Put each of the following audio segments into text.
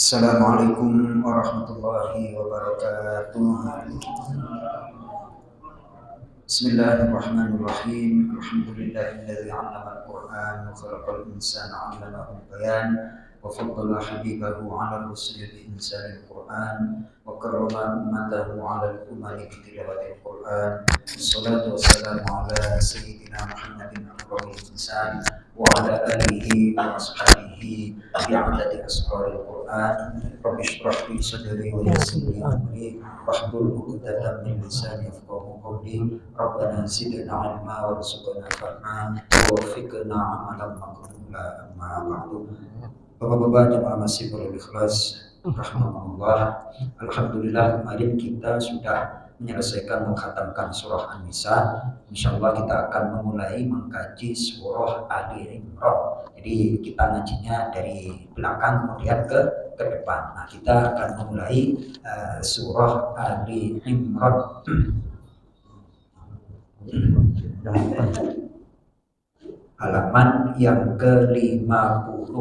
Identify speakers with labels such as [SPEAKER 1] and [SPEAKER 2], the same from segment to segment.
[SPEAKER 1] Assalamualaikum warahmatullahi wabarakatuh. Bismillahirrahmanirrahim. Alhamdulillahilladzi 'allama al-Qur'an wa khalaqal insana 'allamahul bayan wa faddala habibahu 'ala rusuli bi inzalil Qur'an wa karrama ummatahu 'ala al-umami bi tilawatil Qur'an. Wassalatu wassalamu ala sayyidina Muhammadin afdhalil insan wa ala alihi wa ashabihi bi'adadi asraril Qur'an. Rabbi shrah li sadri wa yassir li amri wahlul 'uqdatam min lisani yafqahu qawli. Rabbana zidna 'ilma warzuqna fahma wa waffiqna 'amalan maqbula amma ba'du. Bapak-bapak jemaah masih berikhlas rahmatullah. Alhamdulillah kemarin kita sudah menyelesaikan mengkhatamkan surah An-Nisa. Insyaallah kita akan memulai mengkaji surah Ali Imran. Jadi kita ngajinya dari belakang kemudian ke depan. Nah, kita akan memulai surah Ali Imran. Halaman yang ke-50.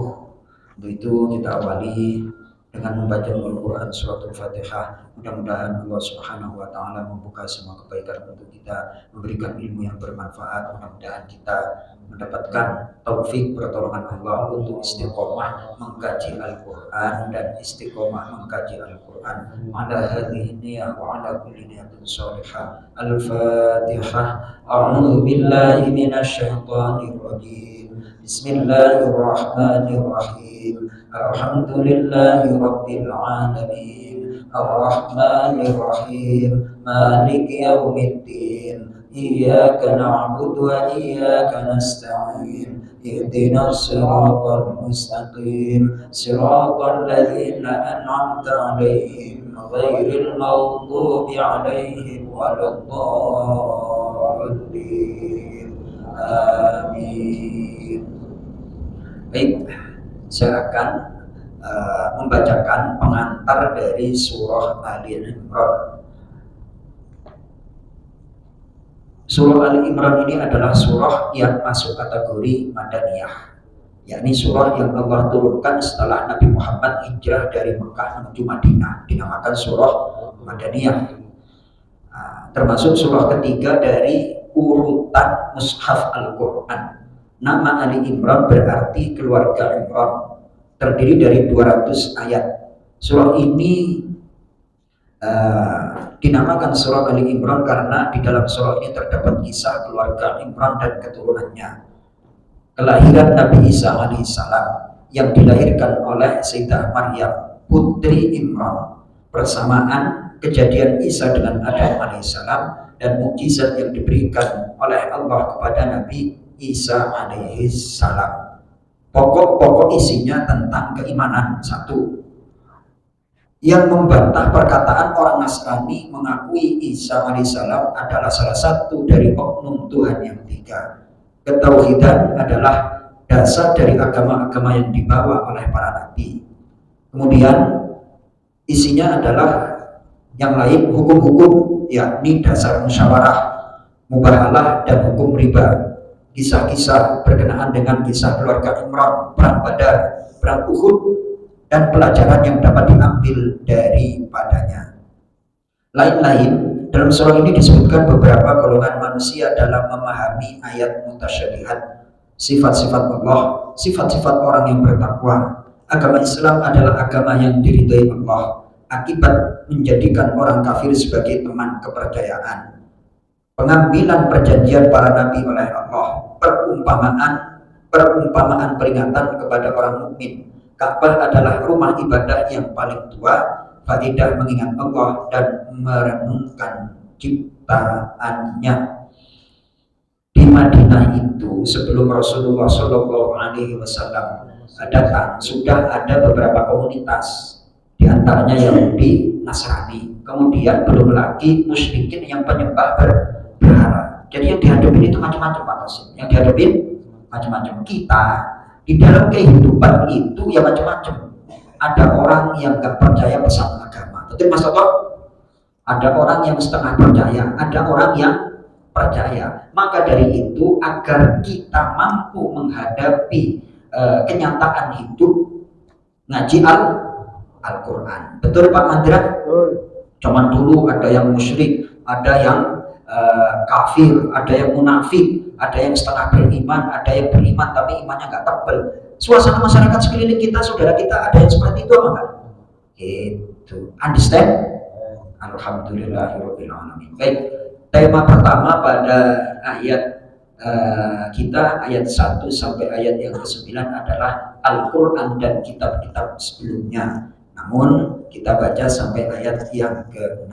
[SPEAKER 1] Untuk itu kita awali dengan membaca Al-Quran Suratul Fatihah. Mudah-mudahan Allah Subhanahu wa Ta'ala membuka semua kebaikan untuk kita, memberikan ilmu yang bermanfaat. Mudah-mudahan kita mendapatkan taufik pertolongan Allah untuk istiqomah mengkaji Al-Quran dan istiqomah mengkaji Al-Quran. Ala hadhihi niyyah wa ala kulli niyatin shalihah. Al-Fatihah. A'udzu billahi minasy syaithanir rajim. Bismillahirrahmanirrahim. Alhamdulillahi rabbil alamin. Ar-Rahmanir Rahim. Maliki yaumiddin. Iyyaka na'budu wa iyyaka nasta'in. Ihdinas siratal mustaqim. Siratal ladzina an'amta 'alaihim ghairil maghdubi 'alaihim waladdallin. Amin. Baik, saya akan membacakan pengantar dari surah Ali Imran. Surah Ali Imran ini adalah surah yang masuk kategori Madaniyah, yakni surah yang Allah turunkan setelah Nabi Muhammad hijrah dari Mekah menuju Madinah, dinamakan surah Madaniyah. Termasuk surah ketiga dari urutan mushaf Al-Quran. Nama Ali Imran berarti keluarga Imran, terdiri dari 200 ayat. Surah ini dinamakan surah Ali Imran karena di dalam surah ini terdapat kisah keluarga Imran dan keturunannya. Kelahiran Nabi Isa alaihissalam yang dilahirkan oleh Sayyidah Maryam putri Imran, persamaan kejadian Isa dengan Adam alaihissalam dan mukjizat yang diberikan oleh Allah kepada Nabi Isa alaihissalam. Pokok-pokok isinya tentang keimanan. Satu, yang membantah perkataan orang Nasrani mengakui Isa alaihissalam adalah salah satu dari oknum Tuhan yang tiga. Ketauhidan adalah dasar dari agama-agama yang dibawa oleh para nabi. Kemudian isinya adalah yang lain, hukum-hukum yakni dasar musyawarah, mubahalah dan hukum riba. Kisah-kisah berkenaan dengan kisah keluarga Imran, perang Badar, perang Uhud, dan pelajaran yang dapat diambil daripadanya. Lain-lain, dalam surah ini disebutkan beberapa golongan manusia dalam memahami ayat mutasyabihat, sifat-sifat Allah, sifat-sifat orang yang bertakwa. Agama Islam adalah agama yang diridhai Allah akibat menjadikan orang kafir sebagai teman kepercayaan. Pengambilan perjanjian para nabi oleh Allah, perumpamaan peringatan kepada orang mukmin. Ka'bah adalah rumah ibadah yang paling tua, faedah mengingat Allah dan merenungkan ciptaannya. Di Madinah itu sebelum Rasulullah Shallallahu Alaihi Wasallam datang sudah ada beberapa komunitas, di antaranya Yahudi, Nasrani. Kemudian belum lagi musyrikin yang penyembah berhala. Jadi yang dihadapin itu macam-macam Pak Qasim. Yang dihadapin macam-macam. Kita di dalam kehidupan itu ya macam-macam. Ada orang yang nggak percaya pesan agama. Betul Mas Toto? Ada orang yang setengah percaya, ada orang yang percaya. Maka dari itu agar kita mampu menghadapi kenyataan hidup, ngaji Al-Quran. Betul Pak Mandra? Zaman dulu ada yang musyrik, ada yang kafir, ada yang munafik, ada yang setengah beriman, ada yang beriman tapi imannya nggak tebal. Suasana masyarakat sekeliling kita, saudara kita, ada yang seperti itu apa enggak? Gitu. Understand? Alhamdulillahirobbilalamin. Baik, tema pertama pada ayat kita ayat 1 sampai ayat yang ke-9 adalah Al-Quran dan kitab-kitab sebelumnya. Namun kita baca sampai ayat yang ke-6.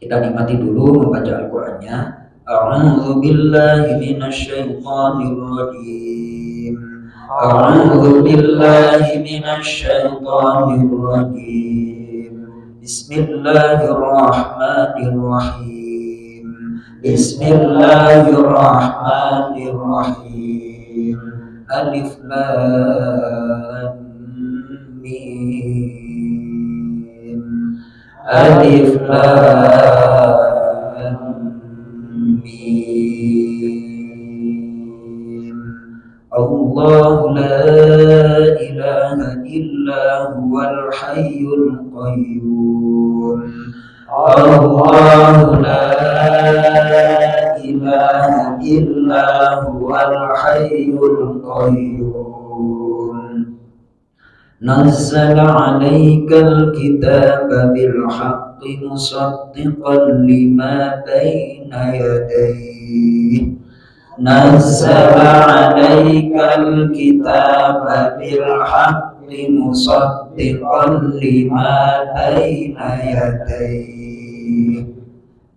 [SPEAKER 1] Kita nikmati dulu membaca Al-Qurannya. A'udzu billahi minasyaitonir rajim. A'udzu billahi minasyaitonir rajim. Bismillahirrahmanirrahim. Bismillahirrahmanirrahim. Alif Lam Mim. Alif Lam Mim. Allahu la ilaha illa huwal hayyul qayyum. Allahu la ilaha illa huwal hayyul qayyum. Nazzala 'alaikal kitaba bil haqqi musaddiqan lima baina yadayhi. Nazzala 'alaikal kitaba bil haqqi musaddiqan lima baina yadayhi.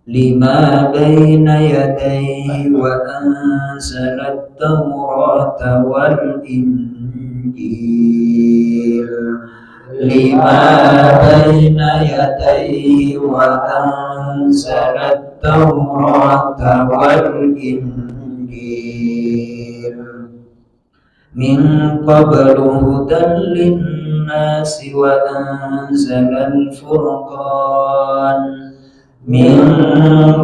[SPEAKER 1] Lima baina yadayhi wa anzala at-taurata wal injil. Lima baina yadayhi wa anzala at-taurata wal injil. Min qablu hudan lin-nasi wa anzala al-furqan. Min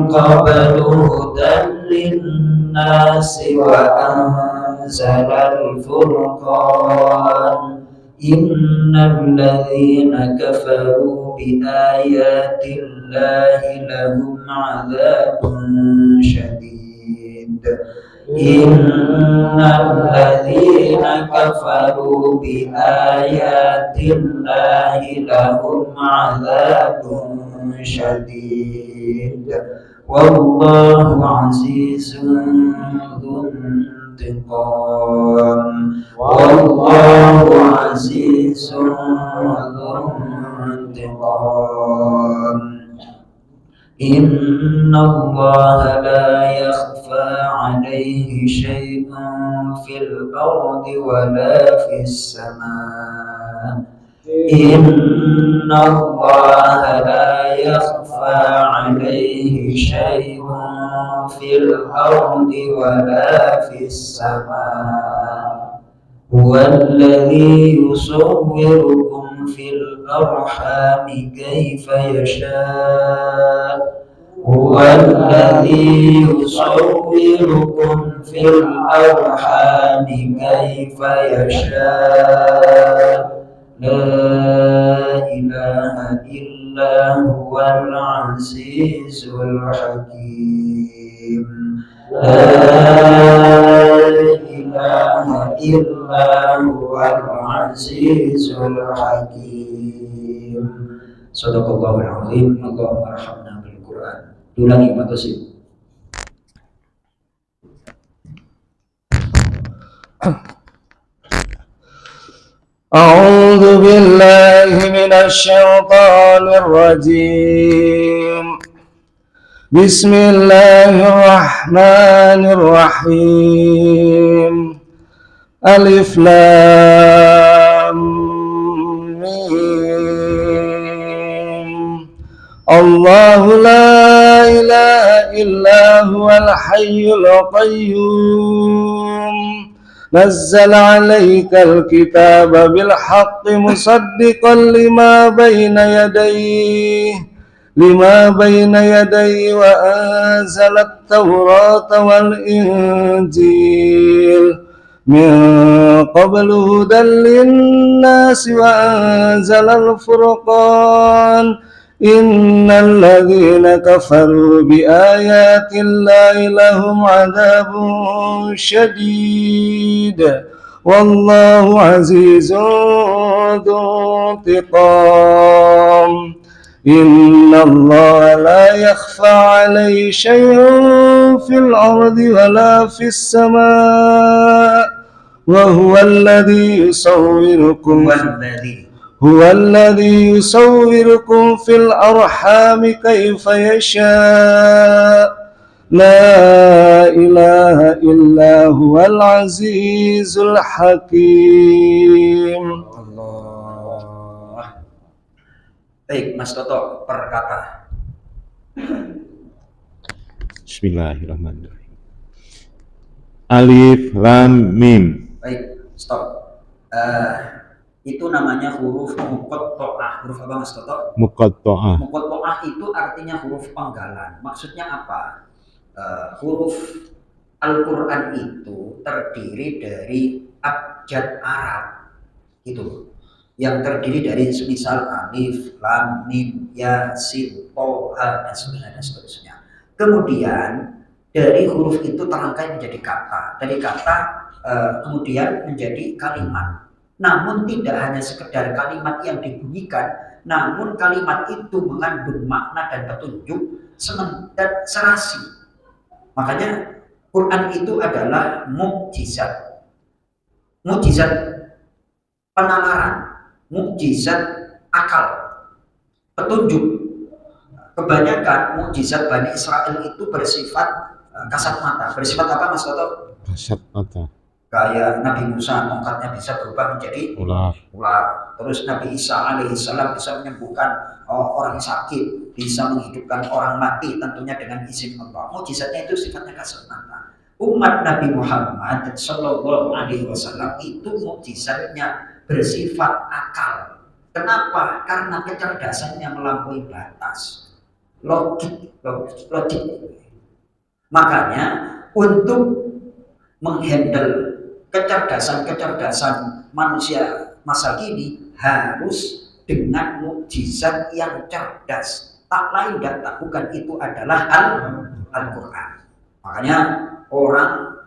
[SPEAKER 1] qablu hudan lin-nasi wa anzala al-furqan. Innal ladzina kafaru bi ayati llahi lahum 'adzabun syadid. Innal ladzina kafaru bi ayati llahi lahum 'adzabun syadid. Wallahu 'azizun dzuntiqam. Wallahu 'azizun dzuntiqam. Inna Allaha la yakhfa 'alaihi syai'un fil ardi wa la fis sama'. Inna Allaha la yakhfa 'alaihi syai'un fil ardi wa la fis sama'. Huwallazi yusawwirukum fil arhami kaifa yasha'. Huwallazi yusawwirukum fil arhami kaifa yasha'. La ilaha illa huwal azizul hakim. La ilaha illa huwal azizul hakim. Shadaqallahul azim. Allahumma arhamna bil Qur'an. Ulangi Pak Tosi.
[SPEAKER 2] أعوذ بالله من الشيطان الرجيم. بسم الله الرحمن الرحيم. ألف لام ميم. الله لا إله إلا هو الحي القيوم. نزل عليك الكتاب بالحق مصدقا لما بين يديه وأنزل التوراة والإنجيل من قبل هدى للناس وأنزل الفرقان إن الذين كفروا بآيات الله لهم عذاب شديد والله عزيز ذو انتقام إن الله لا يخفى عليه شيء في الأرض ولا في السماء وهو الذي يصوركم هو الذي يصوركم في الأرحام كيف يشاء لا إله إلا هو العزيز الحكيم.
[SPEAKER 1] Allah. Baik, Mas Toto berkata.
[SPEAKER 3] Bismillahirrahmanirrahim. Alif Lam Mim.
[SPEAKER 1] Baik, stop. Itu namanya huruf muqatta'ah. Huruf apa, Mas Toto?
[SPEAKER 3] Muqatta'ah.
[SPEAKER 1] Muqatta'ah itu artinya huruf panggalan. Maksudnya apa? Huruf Al-Quran itu terdiri dari abjad Arab, gitu. Yang terdiri dari semisal alif, lam, mim, ya, sin, toha, dan seterusnya. Kemudian dari huruf itu terangkai menjadi kata. Dari kata kemudian menjadi kalimat. Namun tidak hanya sekedar kalimat yang dibunyikan, namun kalimat itu mengandung makna dan petunjuk dan serasi. Makanya Quran itu adalah mukjizat. Mukjizat penalaran, mukjizat akal, petunjuk. Kebanyakan mukjizat Bani Israel itu bersifat kasat mata. Bersifat apa, Mas Toto?
[SPEAKER 3] Kasat mata.
[SPEAKER 1] Kayak Nabi Musa, tongkatnya bisa berubah menjadi
[SPEAKER 3] Ular.
[SPEAKER 1] Terus Nabi Isa alaihissalam bisa menyembuhkan orang sakit, bisa menghidupkan orang mati, tentunya dengan izin Allah. Mukjizatnya itu sifatnya kasat mata. Umat Nabi Muhammad Shallallahu Alaihi Wasallam itu mukjizatnya bersifat akal. Kenapa? Karena kecerdasannya melampaui batas, logik. Makanya untuk menghandle kecerdasan manusia masa kini harus dengan mukjizat yang cerdas. Tak lain dan tak bukan itu adalah Al-Quran. Makanya orang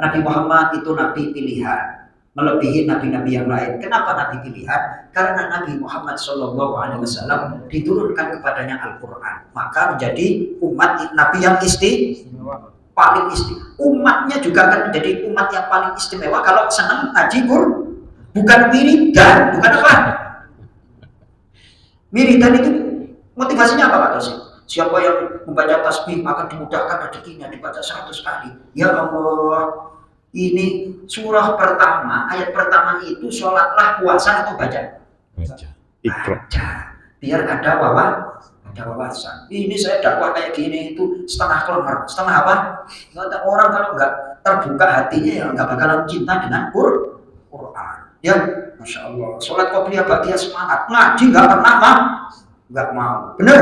[SPEAKER 1] Nabi Muhammad itu nabi pilihan, melebihi nabi-nabi yang lain. Kenapa nabi pilihan? Karena Nabi Muhammad SAW diturunkan kepadanya Al-Quran, maka menjadi umat nabi yang paling istimewa. Umatnya juga akan menjadi umat yang paling istimewa kalau senang ngaji bukan wiridan, bukan apa? Wiridan itu motivasinya apa, Pak Tosi? Siapa yang membaca tasbih akan dimudahkan rezekinya, dibaca 100 kali. Ya Allah, ini surah pertama, ayat pertama itu sholatlah, puasa atau baca?
[SPEAKER 3] Baca.
[SPEAKER 1] Biar ada wawasan. Ini saya dakwah kayak gini itu setengah kelengar, setengah apa? Orang kalau nggak terbuka hatinya ya nggak bakalan cinta dengan Quran. Ya, Masya Allah. Sholat qobliyah ba'diyah semangat, ngaji nggak pernah nggak mau. Bener?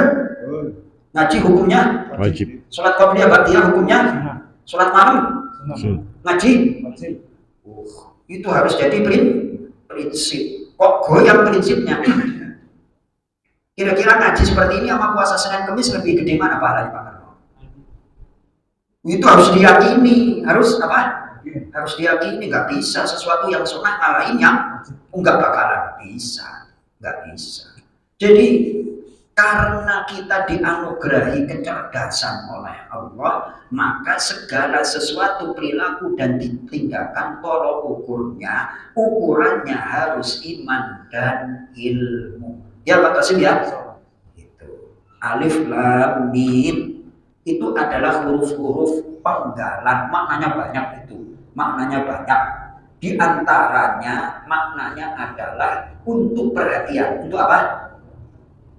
[SPEAKER 1] Ngaji hukumnya wajib. Sholat qobliyah ba'diyah hukumnya sholat malam ngaji. Itu harus jadi prinsip. Kok goyang prinsipnya? Kira-kira ngaji seperti ini sama puasa Senin Kemis lebih gede mana pahalanya, Pak Karno? Itu harus diyakini, harus diyakini. Nggak bisa sesuatu yang sunnah ngalahin yang nggak bakalan bisa, nggak bisa. Jadi karena kita dianugerahi kecerdasan oleh Allah, maka segala sesuatu perilaku dan tindakan tolok ukurannya harus iman dan ilmu. Ya Pak Qasim ya, itu alif lam mim itu adalah huruf-huruf penggalan, maknanya banyak itu, maknanya banyak. Di antaranya maknanya adalah untuk perhatian, untuk apa?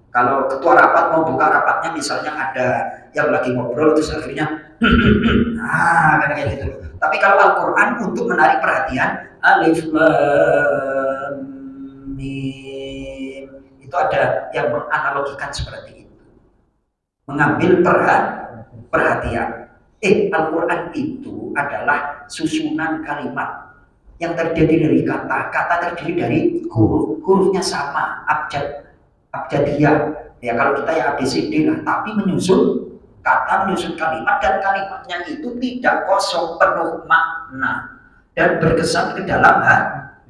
[SPEAKER 1] Kalau ketua rapat mau buka rapatnya, misalnya ada yang lagi ngobrol terus akhirnya, kayak gitu. Tapi kalau Al-Quran untuk menarik perhatian, alif lam mim. Itu ada yang menganalogikan seperti itu, mengambil perhatian. Al-Quran itu adalah susunan kalimat yang terdiri dari kata, kata terdiri dari huruf, hurufnya sama, abjadiyah. Ya kalau kita ya ABCD lah, tapi menyusun kata, menyusun kalimat, dan kalimatnya itu tidak kosong, penuh makna dan berkesan ke dalam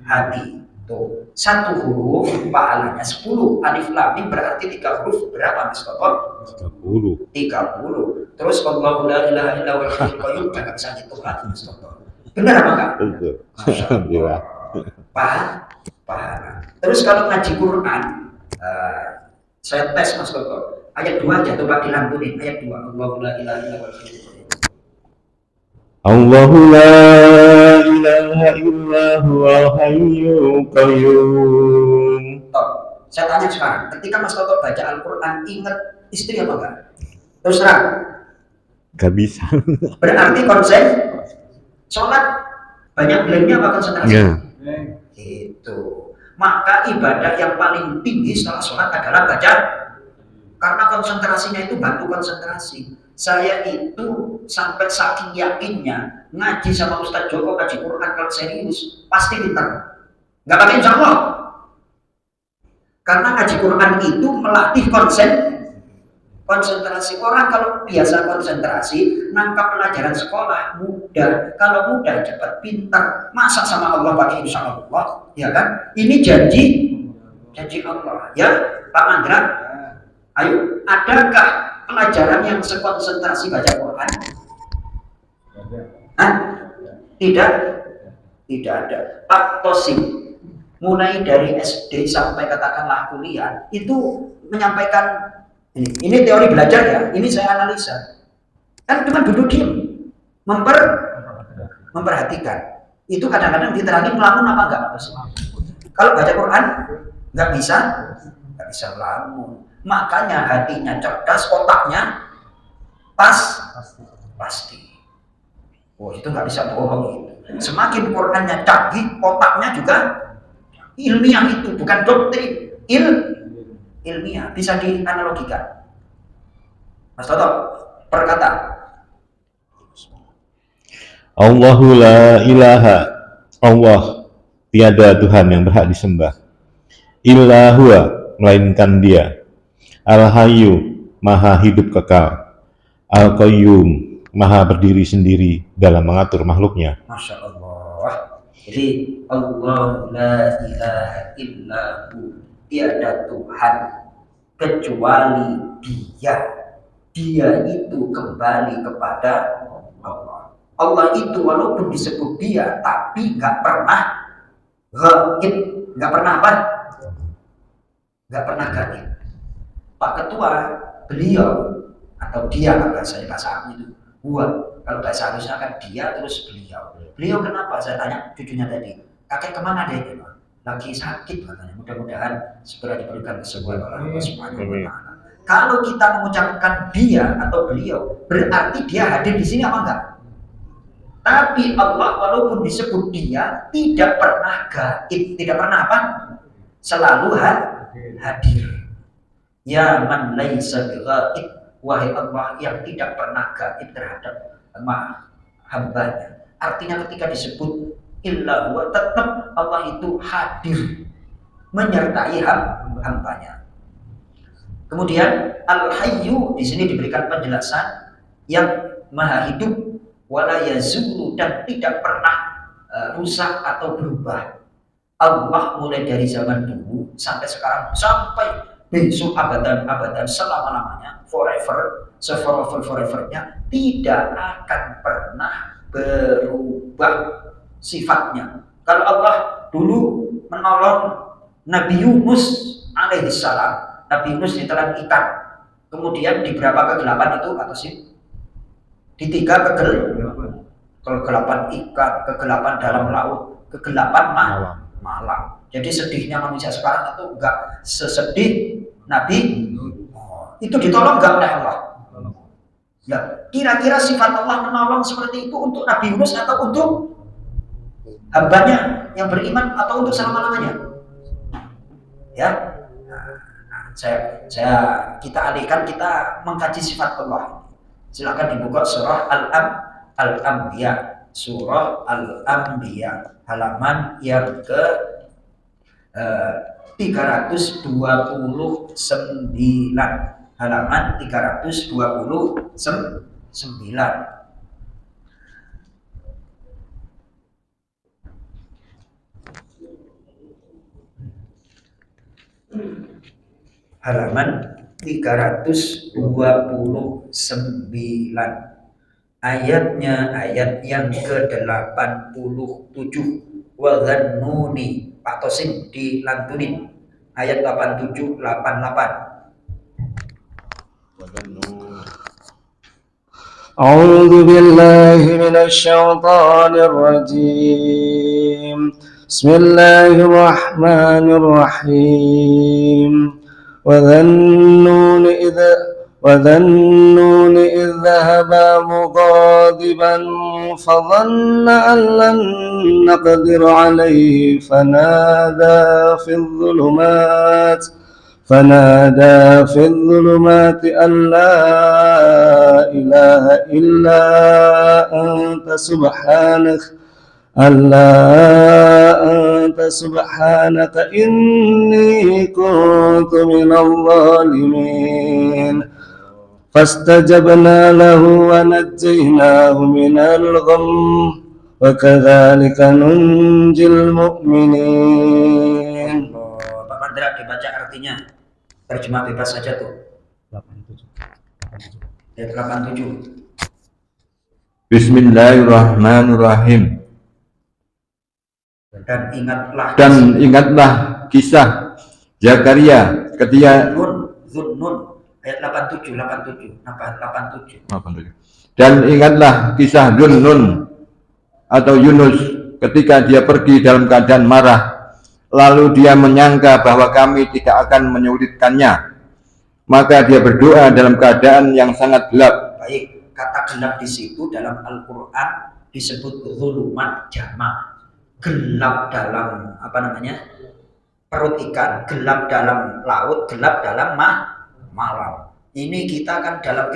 [SPEAKER 1] hati. Tuh, satu huruf pahalanya 10. Alif lam mim berarti 3 huruf, berapa Mas Toto?
[SPEAKER 3] 30.
[SPEAKER 1] 30. Terus Allahu la ilaha illa huwal hayyul qayyum, enggak bisa hitung lagi Mas Toto. Benar apa enggak?
[SPEAKER 3] Betul.
[SPEAKER 1] Masya Allah. Pahala. Terus kalau ngaji Quran, saya tes Mas Toto. Ayat 2 aja coba dilantunin. Ayat 2. Allahu la ilaha illa huwal hayyul qayyum.
[SPEAKER 3] Allahu la ilaha illa huwal hayyul qayyum.
[SPEAKER 1] Saya tanya sekarang, ketika Mas Toto baca Al-Quran, ingat istri apa enggak? Terus terang.
[SPEAKER 3] Gak bisa.
[SPEAKER 1] Berarti konsep sholat banyak blank-nya apa konsentrasi?
[SPEAKER 3] Ya.
[SPEAKER 1] Itu. Maka ibadah yang paling tinggi setelah sholat adalah baca, karena konsentrasinya itu bantu konsentrasi. Saya itu sampai saking yakinnya ngaji sama Ustadz Joko, ngaji Quran kalau serius pasti pintar. Nggak pakai insya Allah. Karena ngaji Quran itu melatih konsentrasi. Orang kalau biasa konsentrasi, nangkap pelajaran sekolah mudah. Kalau mudah cepat pintar. Masa sama Allah pakai insya Allah, ya kan? Ini janji Allah. Ya, Pak Mandra. Ayo, adakah pelajaran yang sekonsentrasi baca Quran? Hah? Tidak ada. Pak Tosim, mulai dari SD sampai katakanlah kuliah, itu menyampaikan ini teori belajar ya, ini saya analisa. Kan cuma duduk diam, memperhatikan. Itu kadang-kadang diterangi melamun apa enggak? Kalau baca Quran nggak bisa melamun. Makanya hatinya cerdas, otaknya pasti. Oh, itu nggak bisa bohong itu. Semakin Qurannya canggih, otaknya juga ilmiah itu, bukan doktrin, ilmiah. Bisa dianalogikan. Mas Toto, perkata.
[SPEAKER 3] Allahu la ilaha, Allah tiada Tuhan yang berhak disembah, illa huwa, melainkan Dia, Al-Hayyu, maha hidup kekal, Al-Qayyum, maha berdiri sendiri dalam mengatur makhluknya.
[SPEAKER 1] Masya Allah. Jadi Allah la ilaha illahu, tiada Tuhan kecuali Dia. Dia itu kembali kepada Allah. Allah itu walaupun disebut Dia, tapi nggak pernah gaib. Nggak pernah apa? Nggak pernah gaib. Pak Ketua, beliau atau dia kalau bahasa kami itu buat, kalau bahasa harusnya kan dia terus beliau kenapa? Saya tanya cucunya tadi, kakek kemana deh? Lagi sakit katanya, mudah-mudahan segera diberikan kesembuhan oleh Allah Subhanahu wa Ta'ala. Kalau kita mengucapkan dia atau beliau, berarti dia hadir di sini apa enggak? Tapi Allah walaupun disebut Dia tidak pernah gaib, tidak pernah apa? Selalu hadir. Ya man laisa bighaib, wahai Allah yang tidak pernah gaib terhadap hambanya. Artinya ketika disebut illa huwa, tetap Allah itu hadir menyertai hambanya. Kemudian Al-Hayyu di sini diberikan penjelasan yang maha hidup, wala yazulu, dan tidak pernah rusak atau berubah. Allah mulai dari zaman dulu sampai sekarang sampai besok abadan selama-lamanya, forevernya, tidak akan pernah berubah sifatnya. Kalau Allah dulu menolong Nabi Yunus alaihissalam, Nabi Yunus ditelan ikan, kemudian di berapa kegelapan itu atau sih? Di 3 kegelapan ikan, kegelapan dalam laut, kegelapan malam. Jadi sedihnya manusia sekarang itu enggak sesedih Nabi. Itu ditolong enggak oleh Allah? Ya, kira-kira sifat Allah menolong seperti itu untuk Nabi Yunus atau untuk hambanya yang beriman atau untuk selama-lamanya? Ya, kita alihkan, kita mengkaji sifat Allah. Silakan dibuka surah Al-Anbiya, surah Al-Anbiya halaman yang ke 329, halaman 329. Halaman 329. Ayatnya ayat yang ke-87. Wa dhannuni, Pak Tosin dilantunin. Ayat 87 88.
[SPEAKER 2] أعوذ بالله من الشيطان الرجيم بسم الله الرحمن الرحيم وذنون إذ ذهبا مغاضبا فظن أن لن نقدر عليه فنادى في الظلمات أن لا إله إلا أنت سبحانك إني كنت من الظالمين فاستجبنا له ونجيناه من الغم وكذلك ننجي المؤمنين.
[SPEAKER 1] Pak Mandra dibaca artinya, terjemah bebas saja tuh. 87.
[SPEAKER 4] Bismillahirrahmanirrahim.
[SPEAKER 1] Dan
[SPEAKER 4] ingatlah kisah Zakaria ketika
[SPEAKER 1] Zunnun ayat 87.
[SPEAKER 4] Dan ingatlah kisah Zunnun atau Yunus ketika dia pergi dalam keadaan marah, lalu dia menyangka bahwa kami tidak akan menyulitkannya, maka dia berdoa dalam keadaan yang sangat gelap.
[SPEAKER 1] Baik, kata gelap di situ dalam Al-Qur'an disebut zulumat jamak. Gelap dalam perut ikan, gelap dalam laut, gelap dalam malam. Ini kita kan dalam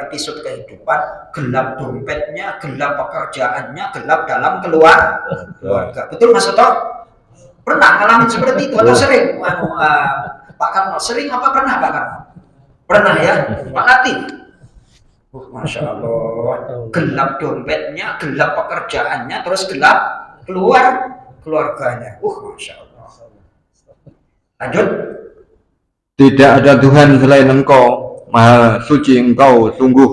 [SPEAKER 1] episode kehidupan, gelap dompetnya, gelap pekerjaannya, gelap dalam keluarga. Betul Mas Soto? Pernah ngalamin seperti itu atau sering? Pak Karno sering apa pernah Pak Karno? Pernah ya? Pak Latif? Masya Allah, gelap dompetnya, gelap pekerjaannya, terus gelap keluarganya. Masya Allah. Lanjut.
[SPEAKER 4] Tidak ada Tuhan selain Engkau, Maha Suci Engkau, sungguh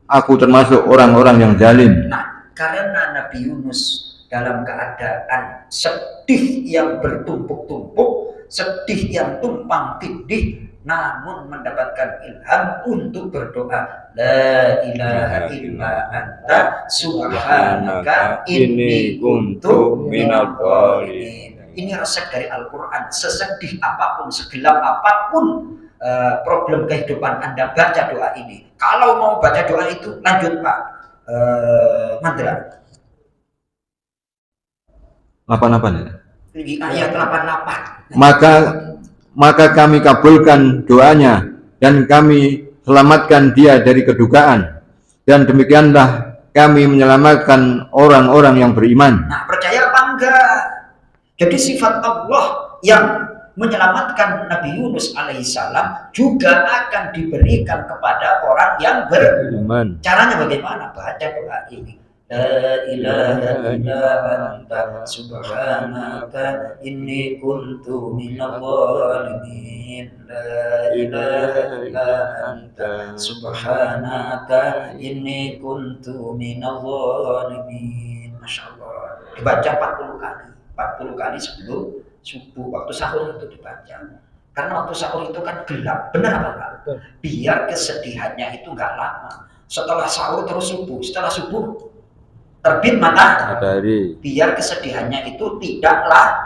[SPEAKER 4] aku termasuk orang-orang yang zalim.
[SPEAKER 1] Nah, karena Nabi Yunus dalam keadaan sedih yang bertumpuk-tumpuk, sedih yang tumpang tindih, namun mendapatkan ilham untuk berdoa, la ilaha illa anta subhanaka inni kuntu minadh dhalimin. Ini resep dari Al-Quran. Sesedih apapun, segelap apapun problem kehidupan Anda, baca doa ini. Kalau mau baca doa itu, lanjut Pak Mandra.
[SPEAKER 4] 88 ya?
[SPEAKER 1] Ayat 88.
[SPEAKER 4] Maka kami kabulkan doanya dan kami selamatkan dia dari kedukaan, dan demikianlah kami menyelamatkan orang-orang yang beriman.
[SPEAKER 1] Nah, percaya apa enggak? Jadi sifat Allah yang menyelamatkan Nabi Yunus alaihissalam juga akan diberikan kepada orang yang beriman. Caranya bagaimana? Baca doa ini. La ilaha illa anta subhanaka inni kuntu minadh dhalimin. La ilaha illa anta subhanaka inni kuntu minadh dhalimin. Masya Allah. Dibaca 40 kali. 40 kali sebelum subuh, waktu sahur itu dibaca. Karena waktu sahur itu kan gelap, benar apa enggak? Biar kesedihannya itu enggak lama. Setelah sahur terus subuh, setelah subuh terbit matahari. Biar kesedihannya itu tidaklah.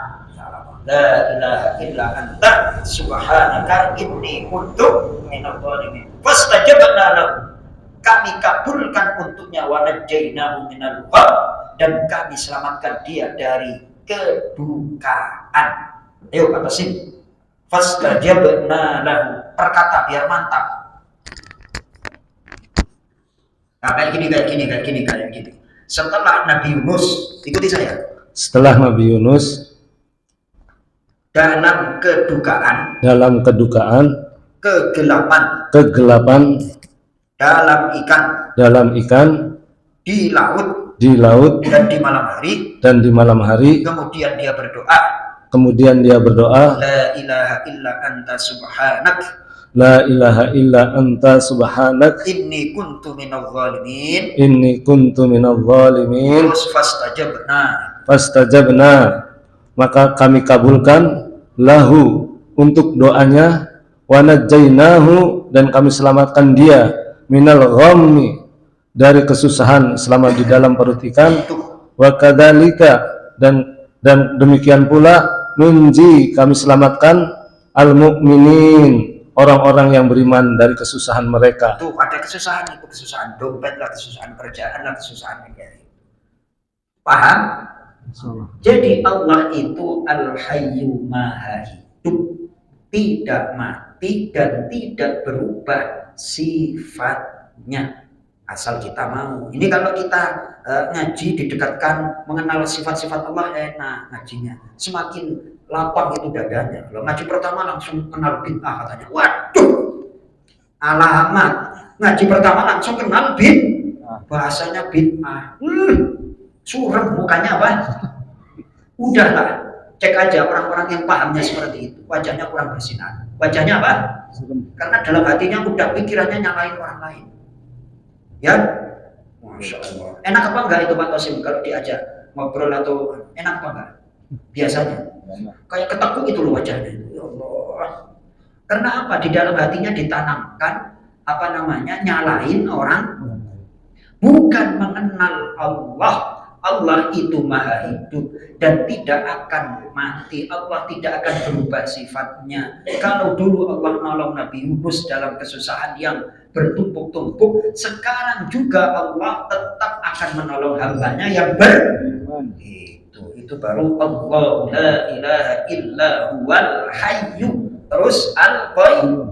[SPEAKER 1] La ilaha illa anta subhanaka inni kuntu minadh dhalimin. Fastajabna lahu. Kami kabulkan untuknya wa najjainahu minal gham, dan kami selamatkan dia dari kedukaan. Ayo kata sini. Fastajabna lahu. Perkata biar mantap. Nah, kayak gini. setelah Nabi Yunus, ikuti saya,
[SPEAKER 2] setelah Nabi Yunus
[SPEAKER 1] dalam kedukaan,
[SPEAKER 2] kegelapan
[SPEAKER 1] dalam ikan
[SPEAKER 2] di laut
[SPEAKER 1] dan di malam hari, kemudian dia berdoa, la ilaha illa anta subhanak inni kuntu minadh dhalimin. Terus fastajabna, maka kami kabulkan lahu untuk doanya, wa najjainahu, dan kami selamatkan dia, minal ghammi, dari kesusahan selama di dalam perut ikan, wa kadzalika, dan demikian pula nunji, kami selamatkan al mukminin, orang-orang yang beriman dari kesusahan mereka. Tuh ada kesusahan, itu kesusahan dompet lah, kesusahan kerjaan lah, kesusahan negara. Paham? Jadi Allah itu Al-Hayyu Maha Hidup, tidak mati dan tidak berubah sifatnya, asal kita mau. Ini kalau kita ngaji didekatkan mengenal sifat-sifat Allah, enak ngajinya, semakin lapang itu dadanya. Kalau ngaji pertama langsung kenal bid'ah katanya, waduh, alamat. Ngaji pertama langsung kenal bahasanya bid'ah. Suram mukanya apa? Udahlah, cek aja orang-orang yang pahamnya seperti itu, wajahnya kurang bersinar. Wajahnya apa? Karena dalam hatinya udah pikirannya nyalain orang lain. Ya, Masya Allah. Enak apa enggak itu Pak Tosim kalau diajak ngobrol atau enak apa enggak? Biasanya kayak ketekuk itu loh wajahnya. Ya Allah. Karena apa? Di dalam hatinya ditanamkan apa namanya? Nyalain orang, bukan mengenal Allah. Allah itu Maha Hidup dan tidak akan mati. Allah tidak akan berubah sifatnya. Kalau dulu Allah nolong Nabi Yunus dalam kesusahan yang bertumpuk-tumpuk, sekarang juga Allah tetap akan menolong hambanya yang beriman. Itu baru Allah la ilaha illa huwal hayyu. Terus al-qayyum.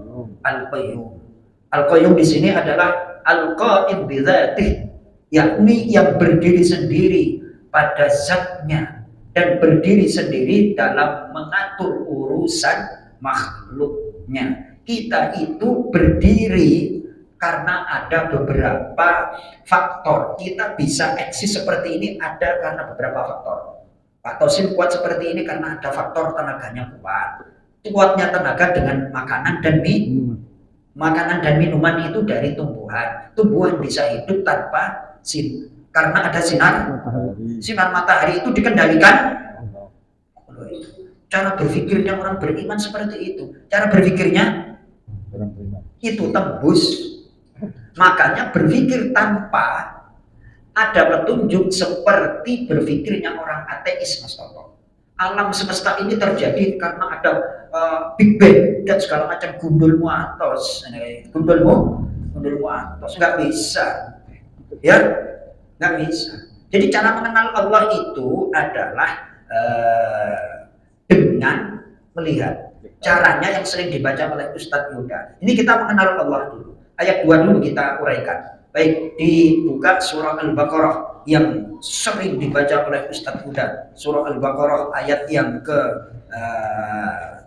[SPEAKER 1] Al-qayyum di sini adalah al-qaim bi dzatihi, yakni yang berdiri sendiri pada zatnya dan berdiri sendiri dalam mengatur urusan makhluknya. Kita itu berdiri karena ada beberapa faktor. Kita bisa eksis seperti ini ada karena beberapa faktor. Pak Tosim kuat seperti ini karena ada faktor tenaganya kuat. Kuatnya tenaga dengan makanan dan minum. Makanan dan minuman itu dari tumbuhan. Tumbuhan bisa hidup tanpa karena ada sinar matahari itu dikendalikan. Cara berpikirnya orang beriman seperti itu. Cara berpikirnya itu tembus. Makanya berpikir tanpa ada petunjuk seperti berpikirnya orang ateis, Mas Toto. Alam semesta ini terjadi karena ada Big Bang dan segala macam gundul muatos. Gundul muatos nggak bisa. Ya, nggak bisa. Jadi cara mengenal Allah itu adalah dengan melihat. Caranya yang sering dibaca oleh Ustadz Yuda. Ini kita mengenal Allah dulu. Ayat 2 dulu kita uraikan. Baik, dibuka surah Al-Baqarah yang sering dibaca oleh Ustadz Yuda. Surah Al-Baqarah ayat yang ke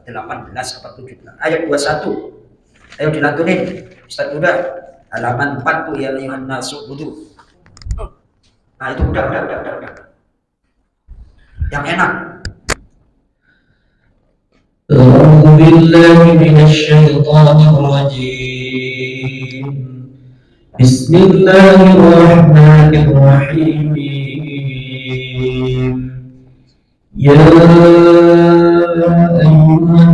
[SPEAKER 1] 18 atau 17. Ayat 21. Ayo dilantunin Ustadz Yuda. Halaman 4 tuh, ya ayuhan nasu budu. Nah itu udah. Yang enak.
[SPEAKER 5] A'udzu billahi minasy syaithanir rajim. Bismillahirrahmanirrahim. Ya ayyuhan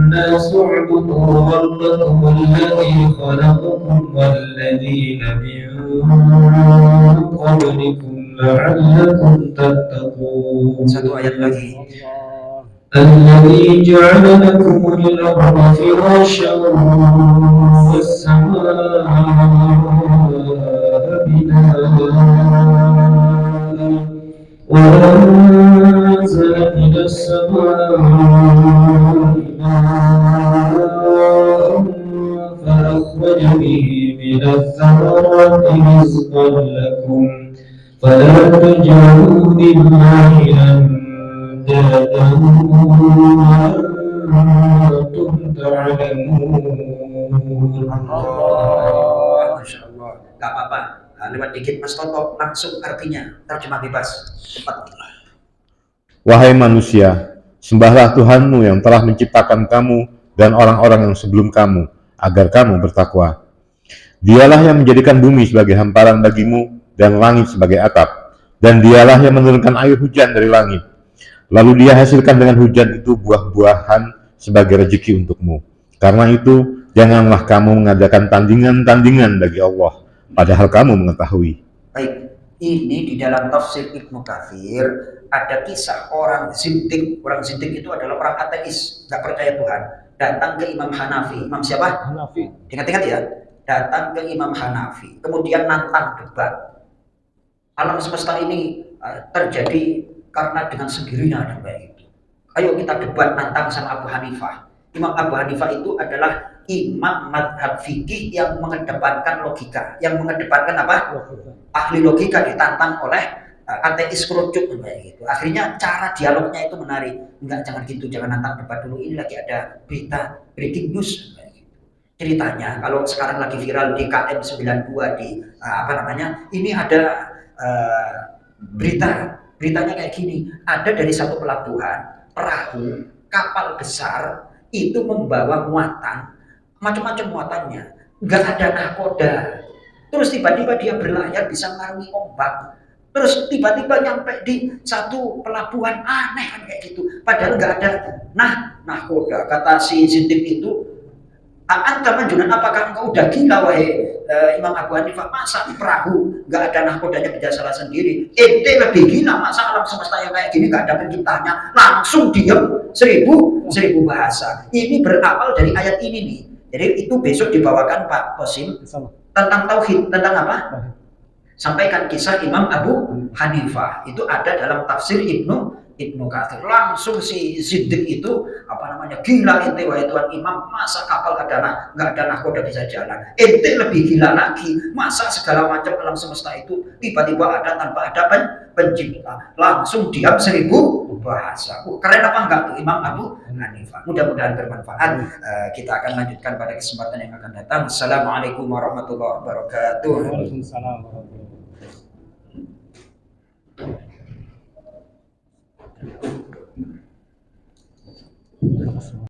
[SPEAKER 5] nasu u'budu rabbakum alladzi khalaqakum walladzina min qablikum la'allakum tattaqun.
[SPEAKER 1] Satu ayat lagi.
[SPEAKER 5] الذي جعل لكم الأرض فراشا والسماء بناء وأنزل من السماء ماء فأخرج به من الثمرات رزقا لكم فلا تجعلوا لله أندادا وأنتم تعلمون.
[SPEAKER 1] Masya Allah. Gak apa-apa. Nah, lewat dikit Mas Toto langsung artinya terjemah bebas. Cepat.
[SPEAKER 3] Wahai manusia, sembahlah Tuhanmu yang telah menciptakan kamu dan orang-orang yang sebelum kamu, agar kamu bertakwa. Dialah yang menjadikan bumi sebagai hamparan bagimu dan langit sebagai atap, dan dialah yang menurunkan air hujan dari langit. Lalu dia hasilkan dengan hujan itu buah-buahan sebagai rezeki untukmu. Karena itu, janganlah kamu mengadakan tandingan-tandingan bagi Allah, padahal kamu mengetahui.
[SPEAKER 1] Baik, ini di dalam tafsir Ibnu Katsir ada kisah orang zindik. Orang zindik itu adalah orang ateis, nggak percaya Tuhan. Datang ke Imam Hanafi. Imam siapa? Hanafi. Ingat-ingat ya. Datang ke Imam Hanafi. Kemudian nantang debat. Alam semesta ini terjadi karena dengan sendirinya dan baik itu. Ayo kita debat nantang sama Abu Hanifah. Imam Abu Hanifah itu adalah imam madhab fikih yang mengedepankan logika, yang mengedepankan apa? Ahli logika ditantang oleh ateis kerucut kayak gitu. Akhirnya cara dialognya itu menarik. Enggak, jangan gitu, jangan nantang debat dulu. Ini lagi ada berita, breaking news. Ceritanya kalau sekarang lagi viral di KM92 di ini ada beritanya kayak gini. Ada dari satu pelabuhan perahu kapal besar itu membawa muatan macam-macam muatannya, nggak ada nahkoda. Terus tiba-tiba dia berlayar bisa mengarungi ombak. Terus tiba-tiba nyampe di satu pelabuhan, aneh kan kayak gitu. Padahal nggak ada nahkoda. Kata si zindik itu, anta manjunan, apakah engkau udah gila wahai Imam Abu Hanifah? Masa perahu nggak ada nahkodanya bisa salah sendiri? Ente lebih gila, masa alam semesta yang kayak gini nggak ada penciptanya? Langsung diam seribu bahasa. Ini berawal dari ayat ini nih. Jadi itu besok dibawakan Pak Qasim tentang tauhid, tentang apa? Sampaikan kisah Imam Abu Hanifah. Itu ada dalam tafsir Ibnu Katsir. Langsung si zindik itu gila ente wahai Tuhan Imam, masa kapal nggak ada nahkoda bisa jalan? Ente lebih gila lagi, masa segala macam alam semesta itu tiba-tiba ada tanpa ada pencipta? Langsung diam seribu bahasa. Keren apa enggak tuh Imam Abu Hanifah? Mudah-mudahan bermanfaat. Kita akan lanjutkan pada kesempatan yang akan datang. Assalamualaikum warahmatullahi wabarakatuh.
[SPEAKER 5] Waalaikumsalam warahmatullahi wabarakatuh.